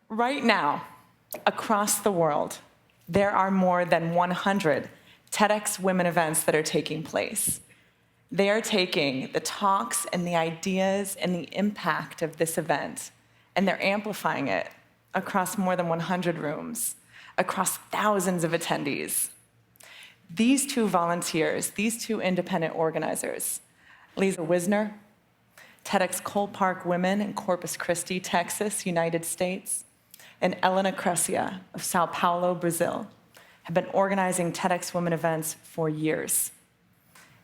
Right now, across the world, there are more than 100 TEDxWomen events that are taking place. They are taking the talks and the ideas and the impact of this event, and they're amplifying it across more than 100 rooms, across thousands of attendees. These two volunteers, these two independent organizers, Liza Wisner, TEDxColeParkWomen in Corpus Christi, Texas, United States, and Elena Crescia of Sao Paulo, Brazil, have been organizing TEDxWomen events for years.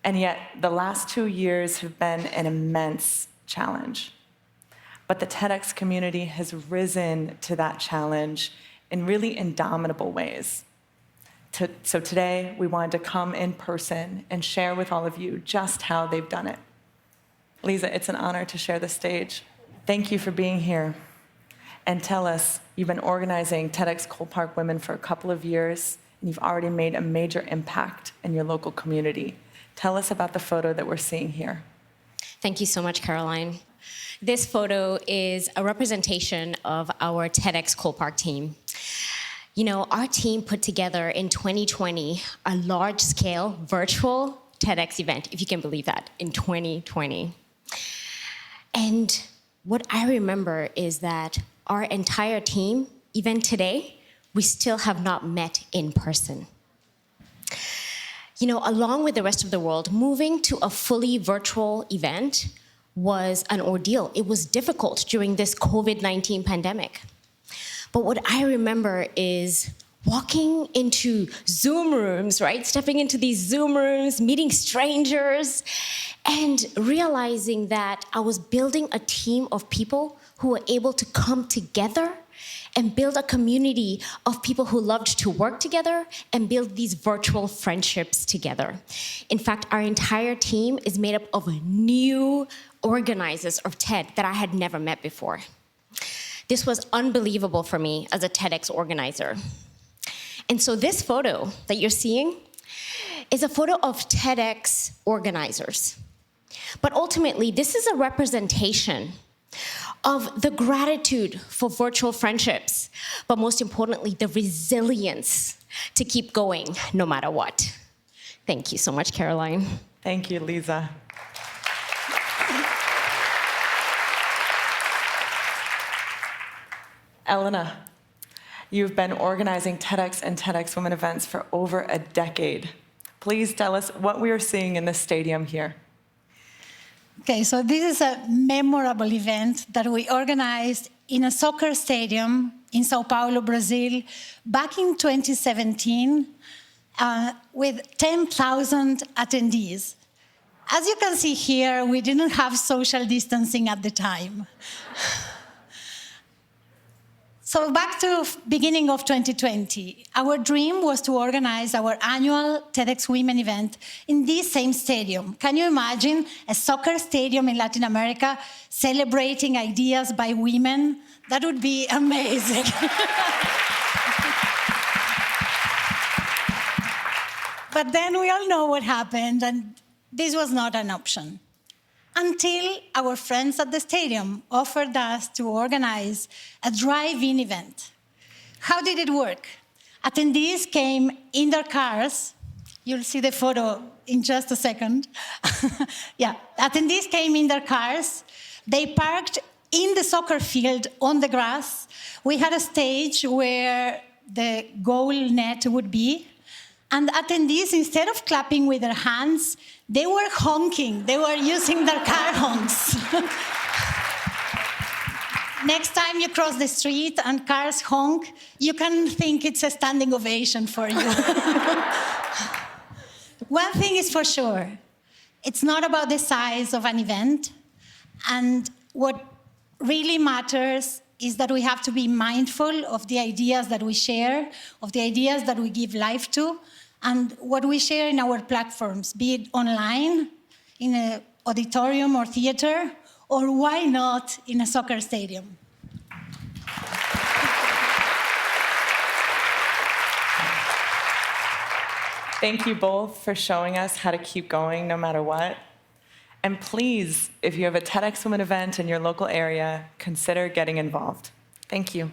And yet, the last 2 years have been an immense challenge. But the TEDx community has risen to that challenge in really indomitable ways. So today, we wanted to come in person and share with all of you just how they've done it. Liza, it's an honor to share the stage. Thank you for being here. And tell us, you've been organizing TEDxColeParkWomen for a couple of years, and you've already made a major impact in your local community. Tell us about the photo that we're seeing here. Thank you so much, Caroline. This photo is a representation of our TEDxColePark team. You know, our team put together in 2020 a large-scale virtual TEDx event, if you can believe that, in 2020. And what I remember is that our entire team, even today, we still have not met in person. You know, along with the rest of the world, moving to a fully virtual event was an ordeal. It was difficult during this COVID-19 pandemic. But what I remember is walking into Zoom rooms, right? Stepping into these Zoom rooms, meeting strangers, and realizing that I was building a team of people who were able to come together and build a community of people who loved to work together and build these virtual friendships together. In fact, our entire team is made up of new organizers of TED that I had never met before. This was unbelievable for me as a TEDx organizer. And so this photo that you're seeing is a photo of TEDx organizers. But ultimately, this is a representation of the gratitude for virtual friendships, but most importantly, the resilience to keep going no matter what. Thank you so much, Caroline. Thank you, Liza. Elena, you've been organizing TEDx and TEDxWomen events for over a decade. Please tell us what we are seeing in this stadium here. Okay, so this is a memorable event that we organized in a soccer stadium in Sao Paulo, Brazil, back in 2017, with 10,000 attendees. As you can see here, we didn't have social distancing at the time. So back to beginning of 2020, our dream was to organize our annual TEDxWomen event in this same stadium. Can you imagine a soccer stadium in Latin America celebrating ideas by women? That would be amazing. But then we all know what happened, and this was not an option. Until our friends at the stadium offered us to organize a drive-in event. How did it work? Attendees came in their cars. You'll see the photo in just a second. Yeah, attendees came in their cars. They parked in the soccer field on the grass. We had a stage where the goal net would be. And attendees, instead of clapping with their hands, they were honking. They were using their car honks. Next time you cross the street and cars honk, you can think it's a standing ovation for you. One thing is for sure, it's not about the size of an event. And what really matters is that we have to be mindful of the ideas that we share, of the ideas that we give life to, and what we share in our platforms, be it online, in an auditorium or theater, or why not in a soccer stadium. Thank you both for showing us how to keep going no matter what. And please, if you have a TEDxWomen event in your local area, consider getting involved. Thank you.